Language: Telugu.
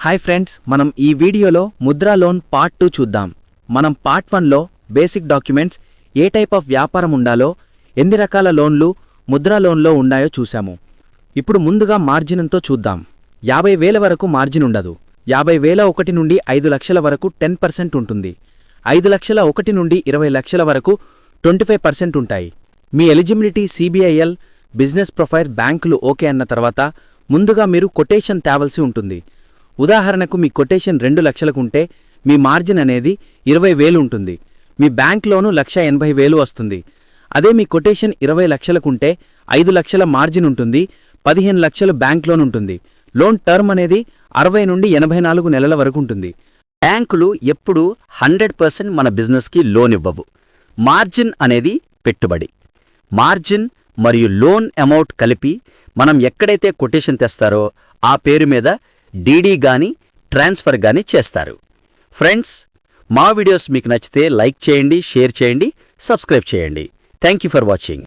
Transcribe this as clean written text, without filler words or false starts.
హాయ్ ఫ్రెండ్స్, మనం ఈ వీడియోలో ముద్రా లోన్ పార్ట్ 2 చూద్దాం. మనం పార్ట్ 1లో బేసిక్ డాక్యుమెంట్స్, ఏ టైప్ ఆఫ్ వ్యాపారం ఉండాలో, ఎన్ని రకాల లోన్లు ముద్రా లోన్లో ఉన్నాయో చూశాము. ఇప్పుడు ముందుగా మార్జిన్తో చూద్దాం. 50,000 వరకు మార్జిన్ ఉండదు. 50,000 1 నుండి 5 లక్షల వరకు 10% ఉంటుంది. 5 లక్షల 1 నుండి 20 లక్షల వరకు 25% ఉంటాయి. మీ ఎలిజిబిలిటీ CBIL, బిజినెస్ ప్రొఫైల్, బ్యాంకులు ఓకే అన్న తర్వాత ముందుగా మీరు కొటేషన్ తేవలసి ఉంటుంది. ఉదాహరణకు మీ కొటేషన్ 2 లక్షలకుంటే మీ మార్జిన్ అనేది 20,000 ఉంటుంది. మీ బ్యాంక్ లోను 1,80,000 వస్తుంది. అదే మీ కొటేషన్ 20 లక్షలకుంటే 5 లక్షల మార్జిన్ ఉంటుంది, 15 లక్షలు బ్యాంక్ లోన్ ఉంటుంది. లోన్ టర్మ్ అనేది 60 నుండి 84 నెలల వరకు ఉంటుంది. బ్యాంకులు ఎప్పుడూ 100% మన బిజినెస్కి లోన్ ఇవ్వవు. మార్జిన్ అనేది పెట్టుబడి. మార్జిన్ మరియు లోన్ అమౌంట్ కలిపి మనం ఎక్కడైతే కొటేషన్ తెస్తారో ఆ పేరు మీద డీడీ గాని ట్రాన్స్ఫర్ గాని చేస్తారు. ఫ్రెండ్స్, మా వీడియోస్ మీకు నచ్చితే లైక్ చేయండి, షేర్ చేయండి, సబ్స్క్రైబ్ చేయండి. Thank you for watching.